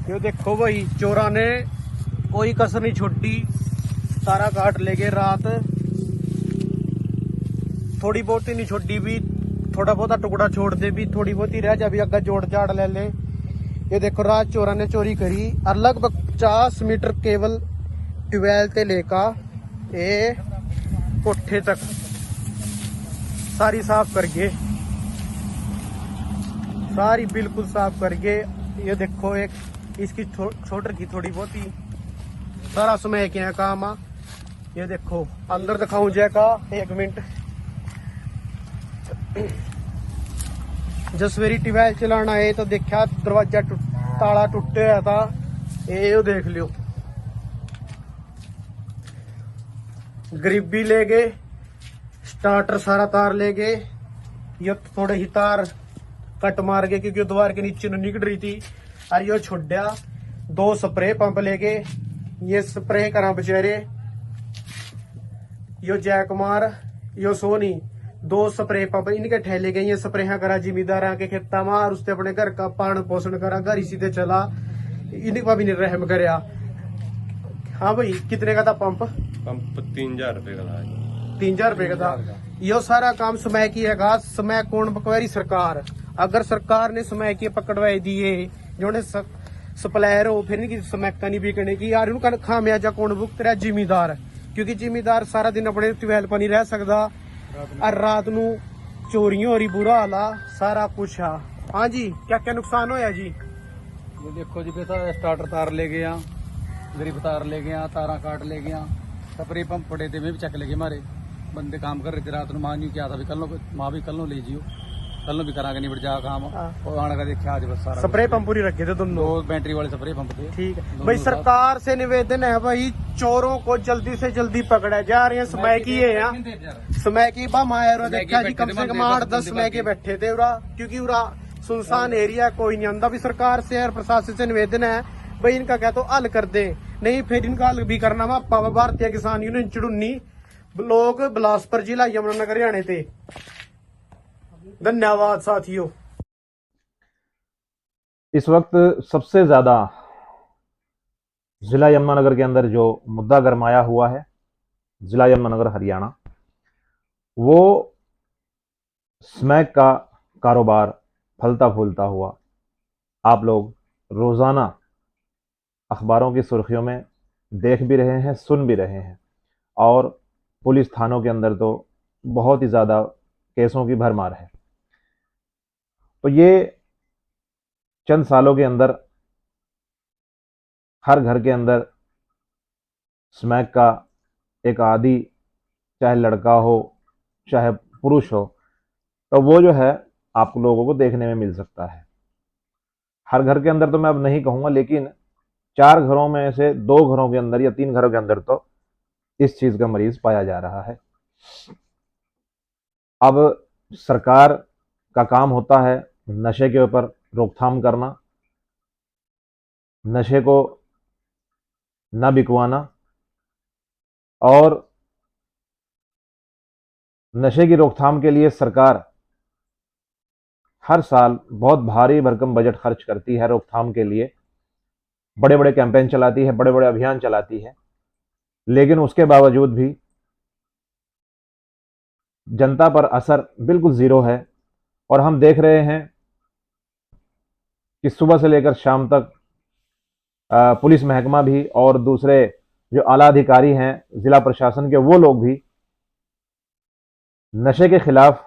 ये देखो भाई, चोरा ने कोई कसर नहीं छोड़ी, सारा काट ले गए। रात थोड़ी बहुत ही नहीं छोड़ी भी, थोड़ा बहुत टुकड़ा छोड़ दे भी, थोड़ी बहुत ही रह जा भी, अगर जोड़ जाड़ ले ले। ये देखो रात चोरा ने चोरी करी और लगभग 50 मीटर केवल ट्यूबवेल ते लेका ये कोठे तक सारी साफ कर गए, सारी बिल्कुल साफ कर गए। ये देखो एक इसकी छोटर की थोड़ी बहुत ही सारा समय क्या काम आ। ये देखो अंदर दिखाऊं जैका, एक मिनट। जो सवेरी ट्यूबवेल चलाना है तो देखा दरवाजा ताला टूटे हुआ था, ये देख लियो। गरीबी ले गए, स्टार्टर सारा तार ले गए, ये थोड़े ही तार कट मार गए क्योंकि द्वार के नीचे निकल रही थी। और यो छोड़ा 2 स्प्रे पंप ले गए, ये स्प्रे करा बेचारे। यो जैक मार, यो सोनी 2 स्प्रे पंप इनके ठेले गए, ये स्प्रे करा जिमीदार के खेता में, और उसने अपने घर का पालन पोषण करा, घर इसी से चला, इनका भी नहीं रहम करया। हाँ भाई, कितने का था पंप? पंप 3000 रुपए का था। 3000 रुपए का था। यो सारा काम समय की है, समय कौन पकवारी? सरकार। अगर सरकार ने समय की पकड़वाई दिए जो सप्लायर हो, फिर इनकी समय का नहीं बिकने की यार, उनका खामियाजा कौन भुगत रहा? जिमीदार। क्योंकि जिमीदार सारा दिन अपने ट्यूबवेल पर नहीं रह सकता, और रात नू चोरियों हो रही, बुरा हाल सारा कुछ है। हाँ जी, क्या क्या नुकसान होया जी? ये देखो जी बेटा, स्टार्टर तार ले गया, गरीब तार ले गया, तारा काट ले गया, स्प्रे पंप पड़े थे, मैं भी चक ले गए। मारे बंदे काम कर रहे थे रात में, मां नहीं क्या था भी, कल नो ले जियो, कल नो भी करा के नहीं बढ़ जा काम। और आने का देखा आज बस सारा स्प्रे पंप पूरी रखे थे दोनों, 2 बैटरी वाले स्प्रे पंप थे। ठीक है भाई, सरकार से निवेदन है भाई, चोरों को जल्दी से जल्दी पकड़ा जा रहे हैं। समय की है यहाँ, समय की माया देखा जी, कम से कम 8-10 समय के बैठे थे उरा, क्योंकि उरा सुनसान एरिया, कोई नहीं आंदा भी। सरकार से और प्रशासन से निवेदन है भाई, इनका क्या तो हल कर दे, नहीं फिर इनका हल भी करना वा। भारतीय किसान यूनियन चुड़ुन्नी लोग, बिलासपुर जिला, यमुनानगर, हरियाणा थे। धन्यवाद साथियों। इस वक्त सबसे ज्यादा जिला यमुनानगर के अंदर जो मुद्दा गरमाया हुआ है, जिला यमुनानगर हरियाणा, वो स्मैक का कारोबार फलता फूलता हुआ आप लोग रोजाना अखबारों की सुर्खियों में देख भी रहे हैं, सुन भी रहे हैं, और पुलिस थानों के अंदर तो बहुत ही ज़्यादा केसों की भरमार है। तो ये चंद सालों के अंदर हर घर के अंदर स्मैक का एक आदी, चाहे लड़का हो चाहे पुरुष हो, तो वो जो है आप लोगों को देखने में मिल सकता है। हर घर के अंदर तो मैं अब नहीं कहूँगा, लेकिन 4 घरों में से 2 घरों के अंदर या 3 घरों के अंदर तो इस चीज का मरीज पाया जा रहा है। अब सरकार का काम होता है नशे के ऊपर रोकथाम करना, नशे को न बिकवाना, और नशे की रोकथाम के लिए सरकार हर साल बहुत भारी भरकम बजट खर्च करती है रोकथाम के लिए, बड़े बड़े कैंपेन चलाती है, बड़े बड़े अभियान चलाती है, लेकिन उसके बावजूद भी जनता पर असर बिल्कुल जीरो है। और हम देख रहे हैं कि सुबह से लेकर शाम तक पुलिस महकमा भी और दूसरे जो आला अधिकारी हैं जिला प्रशासन के, वो लोग भी नशे के खिलाफ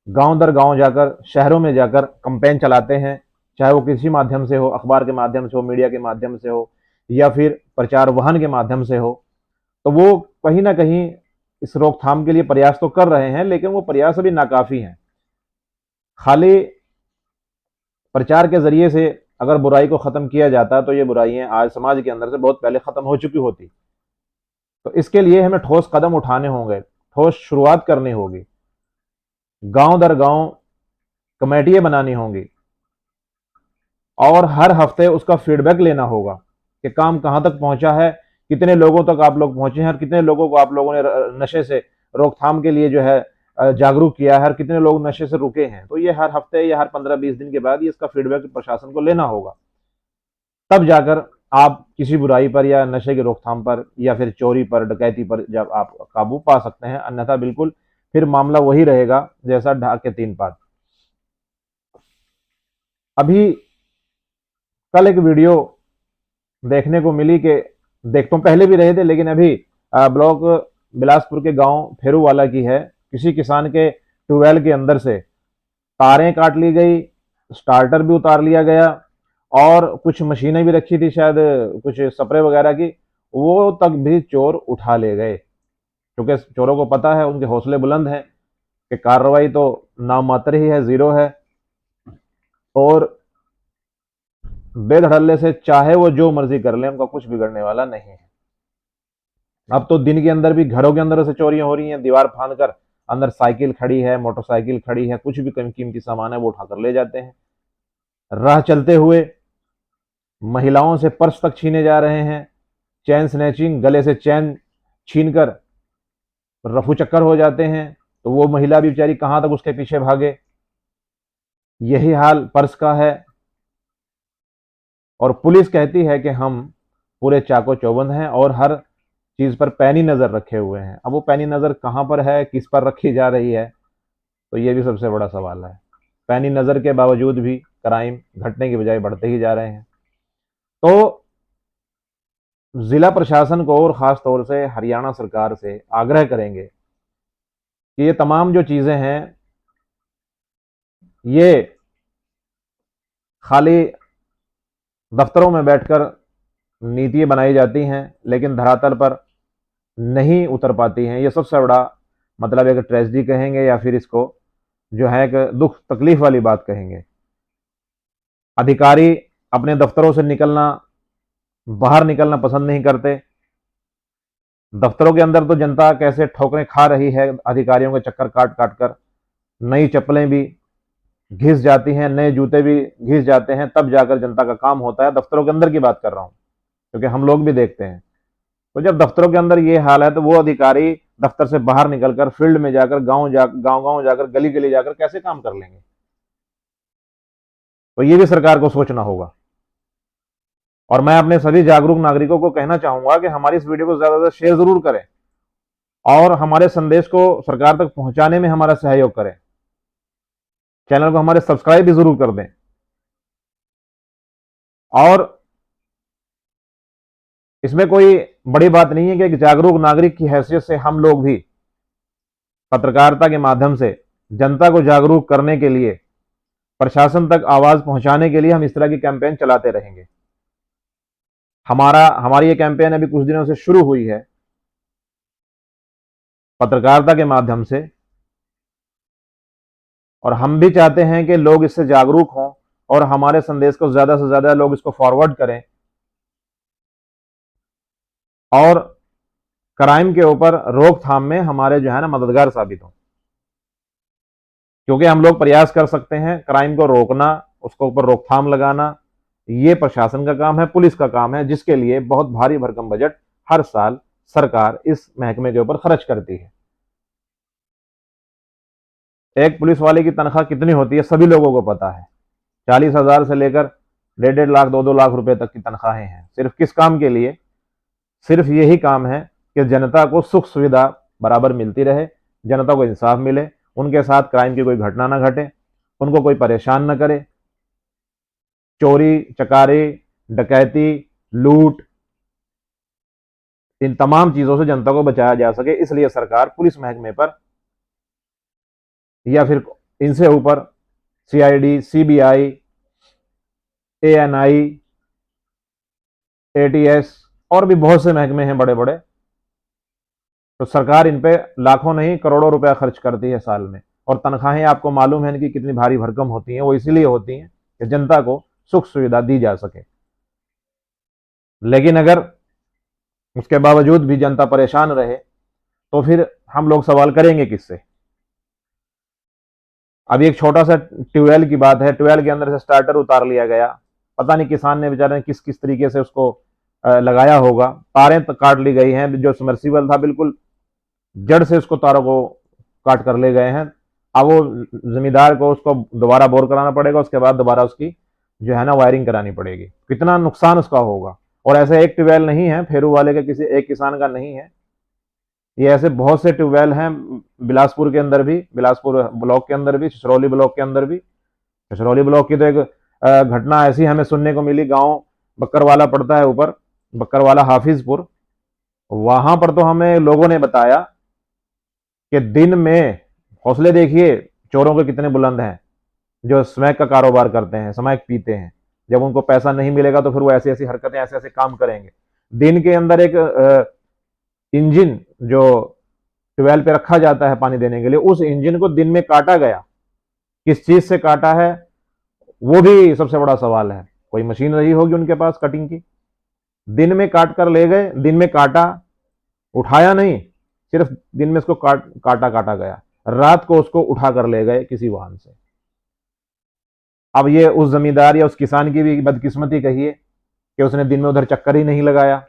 गांव दर गांव जाकर, शहरों में जाकर कैंपेन चलाते हैं, चाहे वो किसी माध्यम से हो, अखबार के माध्यम से हो, मीडिया के माध्यम से हो, या फिर प्रचार वाहन के माध्यम से हो। तो वो कहीं ना कहीं इस रोकथाम के लिए प्रयास तो कर रहे हैं, लेकिन वो प्रयास अभी नाकाफी हैं। खाली प्रचार के जरिए से अगर बुराई को खत्म किया जाता तो ये बुराइयां आज समाज के अंदर से बहुत पहले खत्म हो चुकी होती। तो इसके लिए हमें ठोस कदम उठाने होंगे, ठोस शुरुआत करनी होगी, गांव दर गांव कमेटियां बनानी होंगी, और हर हफ्ते उसका फीडबैक लेना होगा कि काम कहां तक पहुंचा है, कितने लोगों तक आप लोग पहुंचे हैं, और कितने लोगों को आप लोगों ने नशे से रोकथाम के लिए जो है जागरूक किया है, और कितने लोग नशे से रुके हैं। तो ये हर हफ्ते या हर 15-20 दिन के बाद ये इसका फीडबैक प्रशासन को लेना होगा। तब जाकर आप किसी बुराई पर या नशे की रोकथाम पर या फिर चोरी पर, डकैती पर जब आप काबू पा सकते हैं, अन्यथा बिल्कुल फिर मामला वही रहेगा जैसा ढाक के तीन पात। अभी कल एक वीडियो देखने को मिली कि देख तो पहले भी रहे थे, लेकिन अभी ब्लॉक बिलासपुर के गांव फेरूवाला की है। किसी किसान के ट्यूबवेल के अंदर से तारें काट ली गई, स्टार्टर भी उतार लिया गया और कुछ मशीनें भी रखी थी, शायद कुछ स्प्रे वगैरह की, वो तक भी चोर उठा ले गए। क्योंकि चोरों को पता है, उनके हौसले बुलंद हैं कि कार्रवाई तो नामात्र ही है, जीरो है, और बेधड़ल्ले से चाहे वो जो मर्जी कर ले, उनका कुछ बिगड़ने वाला नहीं है। अब तो दिन के अंदर भी घरों के अंदर से चोरियां हो रही हैं, दीवार फांद कर अंदर साइकिल खड़ी है, मोटरसाइकिल खड़ी है, कुछ भी कम कीमती सामान है वो उठाकर ले जाते हैं। राह चलते हुए महिलाओं से पर्स तक छीने जा रहे हैं, चैन स्नैचिंग, गले से चैन छीनकर रफू चक्कर हो जाते हैं, तो वो महिला भी बेचारी कहां तक उसके पीछे भागे। यही हाल पर्स का है। और पुलिस कहती है कि हम पूरे चाको चौबंद हैं और हर चीज पर पैनी नजर रखे हुए हैं। अब वो पैनी नजर कहां पर है, किस पर रखी जा रही है, तो ये भी सबसे बड़ा सवाल है। पैनी नजर के बावजूद भी क्राइम घटने की बजाय बढ़ते ही जा रहे हैं। तो जिला प्रशासन को और खास तौर से हरियाणा सरकार से आग्रह करेंगे कि ये तमाम जो चीजें हैं, ये खाली दफ्तरों में बैठकर नीतियां बनाई जाती हैं लेकिन धरातल पर नहीं उतर पाती हैं। ये सबसे बड़ा मतलब एक ट्रेजेडी कहेंगे या फिर इसको जो है एक दुख तकलीफ वाली बात कहेंगे। अधिकारी अपने दफ्तरों से बाहर निकलना पसंद नहीं करते। दफ्तरों के अंदर तो जनता कैसे ठोकरें खा रही है अधिकारियों के चक्कर काट काट कर, नई चप्पलें भी घिस जाती हैं, नए जूते भी घिस जाते हैं, तब जाकर जनता का काम होता है। दफ्तरों के अंदर की बात कर रहा हूं क्योंकि हम लोग भी देखते हैं। तो जब दफ्तरों के अंदर ये हाल है तो वो अधिकारी दफ्तर से बाहर निकलकर फील्ड में जाकर गांव गांव जाकर गली गली जाकर कैसे काम कर लेंगे। तो ये भी सरकार को सोचना होगा। और मैं अपने सभी जागरूक नागरिकों को कहना चाहूंगा कि हमारी इस वीडियो को ज्यादा से शेयर जरूर करें और हमारे संदेश को सरकार तक पहुंचाने में हमारा सहयोग करें। चैनल को हमारे सब्सक्राइब भी जरूर कर दें। और इसमें कोई बड़ी बात नहीं है कि एक जागरूक नागरिक की हैसियत से हम लोग भी पत्रकारिता के माध्यम से जनता को जागरूक करने के लिए, प्रशासन तक आवाज पहुंचाने के लिए हम इस तरह की कैंपेन चलाते रहेंगे। हमारी ये कैंपेन अभी कुछ दिनों से शुरू हुई है पत्रकारिता के माध्यम से, और हम भी चाहते हैं कि लोग इससे जागरूक हों और हमारे संदेश को ज्यादा से ज्यादा लोग इसको फॉरवर्ड करें और क्राइम के ऊपर रोकथाम में हमारे जो है ना मददगार साबित हों। क्योंकि हम लोग प्रयास कर सकते हैं क्राइम को रोकना, उसको ऊपर रोकथाम लगाना, ये प्रशासन का काम है, पुलिस का काम है, जिसके लिए बहुत भारी भरकम बजट हर साल सरकार इस महकमे के ऊपर खर्च करती है। एक पुलिस वाले की तनख्वाह कितनी होती है सभी लोगों को पता है। 40,000 से लेकर 1.5 लाख 2-2 लाख रुपए तक की तनख्वाहें हैं। सिर्फ किस काम के लिए? सिर्फ यही काम है कि जनता को सुख सुविधा बराबर मिलती रहे, जनता को इंसाफ मिले, उनके साथ क्राइम की कोई घटना ना घटे, उनको कोई परेशान न करे, चोरी चकारी, डकैती, लूट, इन तमाम चीजों से जनता को बचाया जा सके। इसलिए सरकार पुलिस महकमे पर या फिर इनसे ऊपर सीआईडी, सीबीआई, एएनआई, एटीएस और भी बहुत से महकमे हैं बड़े बड़े, तो सरकार इन पे लाखों नहीं करोड़ों रुपया खर्च करती है साल में। और तनख्वाहें आपको मालूम है इनकी कितनी भारी भरकम होती हैं। वो इसीलिए होती हैं कि जनता को सुख सुविधा दी जा सके। लेकिन अगर उसके बावजूद भी जनता परेशान रहे तो फिर हम लोग सवाल करेंगे किससे। अभी एक छोटा सा ट्यूबवेल की बात है, ट्यूबवेल के अंदर से स्टार्टर उतार लिया गया, पता नहीं किसान ने बेचारे ने किस किस तरीके से उसको लगाया होगा। तारें काट ली गई हैं, जो सबमर्सिबल था बिल्कुल जड़ से उसको तारों को काट कर ले गए हैं। अब वो जमींदार को उसको दोबारा बोर कराना पड़ेगा, उसके बाद दोबारा उसकी जो है ना वायरिंग करानी पड़ेगी, कितना नुकसान उसका होगा। और ऐसे एक ट्यूबवेल नहीं है फेरू वाले का, किसी एक किसान का नहीं है, ये ऐसे बहुत से ट्यूबवेल हैं बिलासपुर के अंदर भी, बिलासपुर ब्लॉक के अंदर भी, छछरौली ब्लॉक के अंदर भी। छछरौली ब्लॉक की तो एक घटना ऐसी हमें सुनने को मिली, गांव बक्करवाला पड़ता है ऊपर, बक्करवाला हाफिजपुर, वहां पर तो हमें लोगों ने बताया कि दिन में, हौसले देखिए चोरों के कितने बुलंद हैं, जो स्मैक का कारोबार करते हैं, स्मैक पीते हैं, जब उनको पैसा नहीं मिलेगा तो फिर वो ऐसी ऐसी हरकतें, ऐसे ऐसे काम करेंगे। दिन के अंदर एक इंजन जो ट्यूबवेल पे रखा जाता है पानी देने के लिए, उस इंजन को दिन में काटा गया। किस चीज से काटा है वो भी सबसे बड़ा सवाल है। कोई मशीन रही होगी उनके पास कटिंग की, दिन में काट कर ले गए, दिन में काटा, उठाया नहीं, सिर्फ दिन में इसको काटा गया, रात को उसको उठा कर ले गए किसी वाहन से। अब ये उस जमींदार या उस किसान की भी बदकिस्मती कहिए कि उसने दिन में उधर चक्कर ही नहीं लगाया,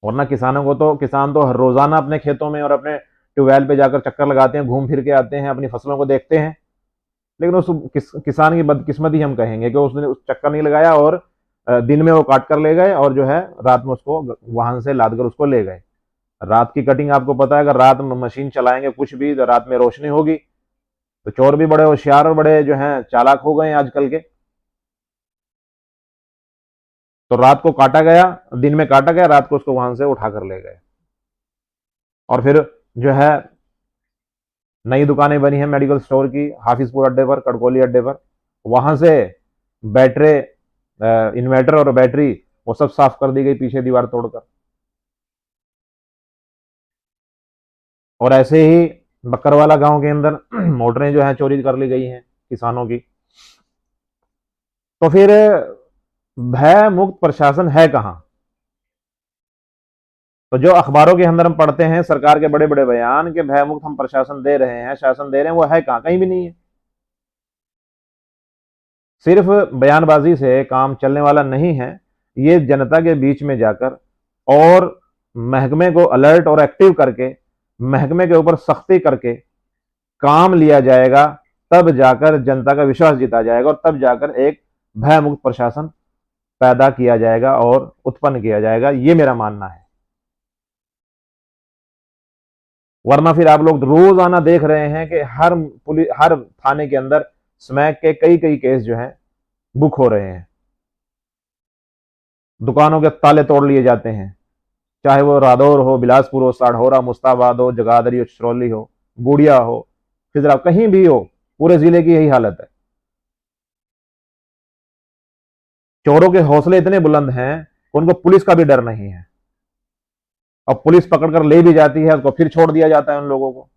वरना किसान तो हर रोजाना अपने खेतों में और अपने ट्यूबवेल पे जाकर चक्कर लगाते हैं, घूम फिर के आते हैं, अपनी फसलों को देखते हैं। लेकिन उस किसान की बदकिस्मती हम कहेंगे कि उसने उस चक्कर नहीं लगाया और दिन में वो काट कर ले गए और जो है रात में उसको वाहन से लाद कर उसको ले गए। रात की कटिंग आपको पता है, अगर रात में मशीन चलाएंगे कुछ भी तो रात में रोशनी होगी, तो चोर भी बड़े होशियार और बड़े जो हैं चालाक हो गए हैं आजकल के। तो रात को काटा गया, दिन में काटा गया, रात को उसको वहां से उठा कर ले गए। और फिर जो है नई दुकानें बनी हैं मेडिकल स्टोर की हाफिजपुर अड्डे पर, कड़कोली अड्डे पर, वहां से बैटरी, इन्वर्टर और बैटरी वो सब साफ कर दी गई पीछे दीवार तोड़कर। और ऐसे ही बक्करवाला गांव के अंदर मोटरें जो है चोरी कर ली गई हैं किसानों की। तो फिर भय मुक्त प्रशासन है कहां? तो जो अखबारों के अंदर हम पढ़ते हैं सरकार के बड़े बड़े बयान के भय मुक्त हम प्रशासन दे रहे हैं, शासन दे रहे हैं, वो है कहां? कहीं भी नहीं है। सिर्फ बयानबाजी से काम चलने वाला नहीं है, ये जनता के बीच में जाकर और महकमे को अलर्ट और एक्टिव करके, महकमे के ऊपर सख्ती करके काम लिया जाएगा, तब जाकर जनता का विश्वास जीता जाएगा और तब जाकर एक भय मुक्त प्रशासन पैदा किया जाएगा और उत्पन्न किया जाएगा, ये मेरा मानना है। वरना फिर आप लोग रोजाना देख रहे हैं कि हर थाने के अंदर स्मैक के कई कई केस जो हैं बुक हो रहे हैं, दुकानों के ताले तोड़ लिए जाते हैं, चाहे वो रादौर हो, बिलासपुर हो, साढ़ौरा, मुस्ताबाद हो, जगाधरी हो, छछरौली हो, बूढ़िया हो, खिजरा, कहीं भी हो, पूरे जिले की यही हालत है। चोरों के हौसले इतने बुलंद हैं उनको पुलिस का भी डर नहीं है, और पुलिस पकड़कर ले भी जाती है उसको फिर छोड़ दिया जाता है उन लोगों को।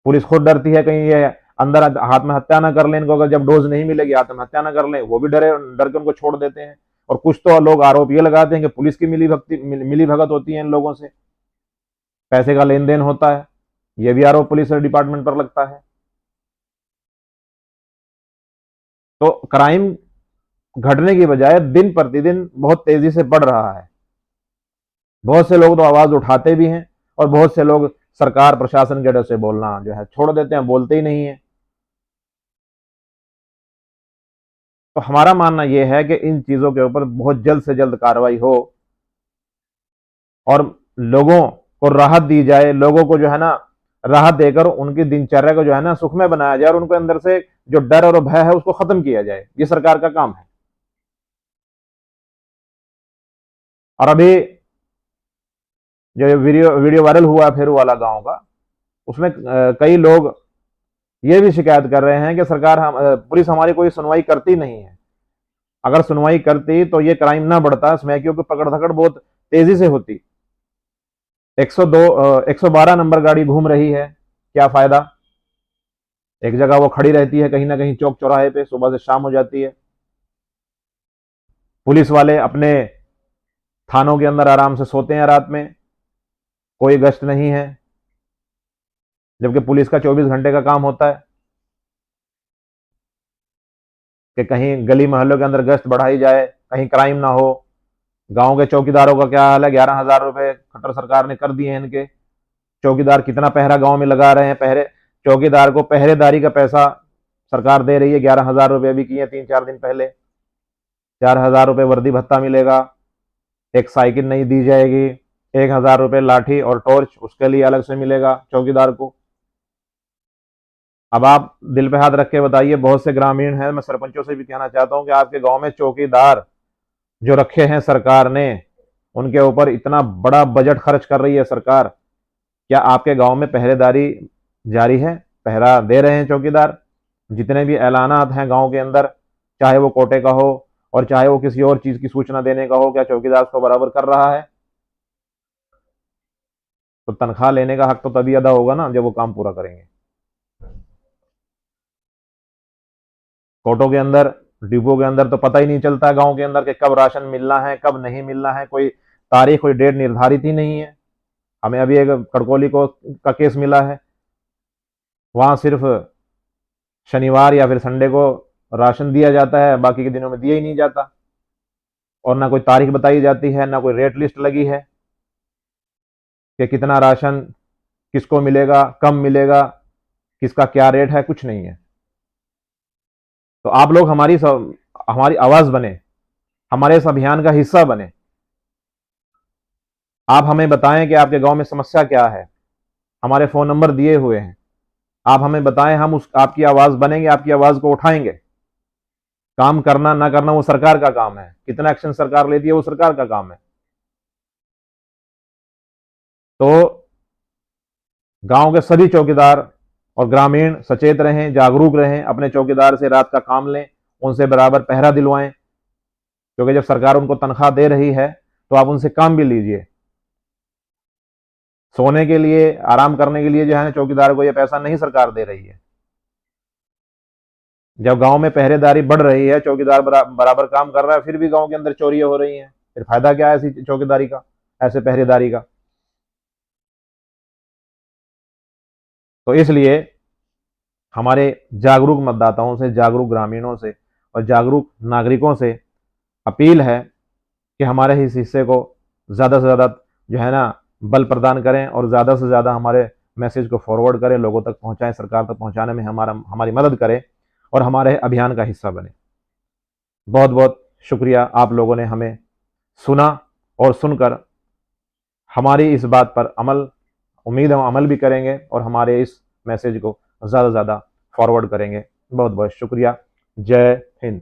पुलिस खुद डरती है कहीं ये अंदर हाथ में हत्या ना कर लें इनको, अगर जब डोज नहीं मिलेगी हाथ में हत्या ना कर लें, वो भी डर के उनको छोड़ देते हैं। और कुछ तो लोग आरोप ये लगाते हैं कि पुलिस की मिली भगत होती है इन लोगों से, पैसे का लेन देन होता है, ये भी आरोप पुलिस डिपार्टमेंट पर लगता है। तो क्राइम घटने की बजाय दिन प्रतिदिन बहुत तेजी से बढ़ रहा है। बहुत से लोग तो आवाज उठाते भी हैं और बहुत से लोग सरकार प्रशासन के डर से बोलना जो है छोड़ देते हैं, बोलते ही नहीं है। तो हमारा मानना यह है कि इन चीजों के ऊपर बहुत जल्द से जल्द कार्रवाई हो और लोगों को राहत दी जाए, लोगों को जो है ना राहत देकर उनकी दिनचर्या को जो है ना सुखमय बनाया जाए और उनके अंदर से जो डर और भय है उसको खत्म किया जाए। ये सरकार का काम है। और अभी जो वीडियो वायरल हुआ फेरू वाला गांव का, उसमें कई लोग ये भी शिकायत कर रहे हैं कि सरकार पुलिस हमारी कोई सुनवाई करती नहीं है। अगर सुनवाई करती तो ये क्राइम ना बढ़ता, स्मैकियों की पकड़ धकड़ बहुत तेजी से होती। 112 नंबर गाड़ी घूम रही है, क्या फायदा? एक जगह वो खड़ी रहती है कहीं ना कहीं चौक चौराहे पे, सुबह से शाम हो जाती है। पुलिस वाले अपने थानों के अंदर आराम से सोते हैं, रात में कोई गश्त नहीं है, जबकि पुलिस का 24 घंटे का काम होता है कि कहीं गली मोहल्लों के अंदर गश्त बढ़ाई जाए, कहीं क्राइम ना हो। गांव के चौकीदारों का क्या हाल है? 11,000 रुपए खट्टर सरकार ने कर दिए हैं इनके। चौकीदार कितना पहरा गांव में लगा रहे हैं, चौकीदार को पहरेदारी का पैसा सरकार दे रही है, 11,000 रुपये भी किए 3-4 दिन पहले। 4,000 रुपये वर्दी भत्ता मिलेगा, एक साइकिल नहीं दी जाएगी, 1,000 रुपये लाठी और टॉर्च उसके लिए अलग से मिलेगा चौकीदार को। अब आप दिल पे हाथ रख के बताइए, बहुत से ग्रामीण हैं, मैं सरपंचों से भी कहना चाहता हूं कि आपके गांव में चौकीदार जो रखे हैं सरकार ने, उनके ऊपर इतना बड़ा बजट खर्च कर रही है सरकार, क्या आपके गांव में पहरेदारी जारी है? पहरा दे रहे हैं चौकीदार? जितने भी ऐलानात हैं गांव के अंदर, चाहे वो कोटे का हो और चाहे वो किसी और चीज की सूचना देने का हो, क्या चौकीदार उसको बराबर कर रहा है? तो तनख्वाह लेने का हक तो तभी अदा होगा ना जब वो काम पूरा करेंगे। कोटों के अंदर, डिपो के अंदर तो पता ही नहीं चलता गांव के अंदर कि कब राशन मिलना है, कब नहीं मिलना है, कोई तारीख, कोई डेट निर्धारित ही नहीं है। हमें अभी एक कड़कोली का केस मिला है, वहां सिर्फ शनिवार या फिर संडे को राशन दिया जाता है, बाकी के दिनों में दिया ही नहीं जाता, और ना कोई तारीख बताई जाती है, ना कोई रेट लिस्ट लगी है कि कितना राशन किसको मिलेगा, कब मिलेगा, किसका क्या रेट है, कुछ नहीं है। तो आप लोग हमारी आवाज बने, हमारे इस अभियान का हिस्सा बने। आप हमें बताएं कि आपके गांव में समस्या क्या है, हमारे फोन नंबर दिए हुए हैं, आप हमें बताएं, हम आपकी आवाज बनेंगे, आपकी आवाज को उठाएंगे। काम करना ना करना वो सरकार का काम है, कितना एक्शन सरकार लेती है वो सरकार का काम है। तो गांव के सभी चौकीदार और ग्रामीण सचेत रहें, जागरूक रहें, अपने चौकीदार से रात का काम लें, उनसे बराबर पहरा दिलवाएं, क्योंकि जब सरकार उनको तनख्वाह दे रही है तो आप उनसे काम भी लीजिए। सोने के लिए, आराम करने के लिए जो है चौकीदार को ये पैसा नहीं सरकार दे रही है। जब गांव में पहरेदारी बढ़ रही है, चौकीदार बराबर काम कर रहा है, फिर भी गांव के अंदर चोरियां हो रही हैं, फिर फायदा क्या है ऐसी चौकीदारी का, ऐसे पहरेदारी का? तो इसलिए हमारे जागरूक मतदाताओं से, जागरूक ग्रामीणों से और जागरूक नागरिकों से अपील है कि हमारे इस हिस्से को ज़्यादा से ज़्यादा जो है ना बल प्रदान करें और ज़्यादा से ज़्यादा हमारे मैसेज को फॉरवर्ड करें, लोगों तक पहुंचाएं, सरकार तक पहुंचाने में हमारी मदद करें और हमारे अभियान का हिस्सा बने। बहुत बहुत शुक्रिया, आप लोगों ने हमें सुना और सुनकर हमारी इस बात पर उम्मीद हम अमल भी करेंगे और हमारे इस मैसेज को ज़्यादा से ज़्यादा फॉरवर्ड करेंगे। बहुत बहुत शुक्रिया। जय हिंद।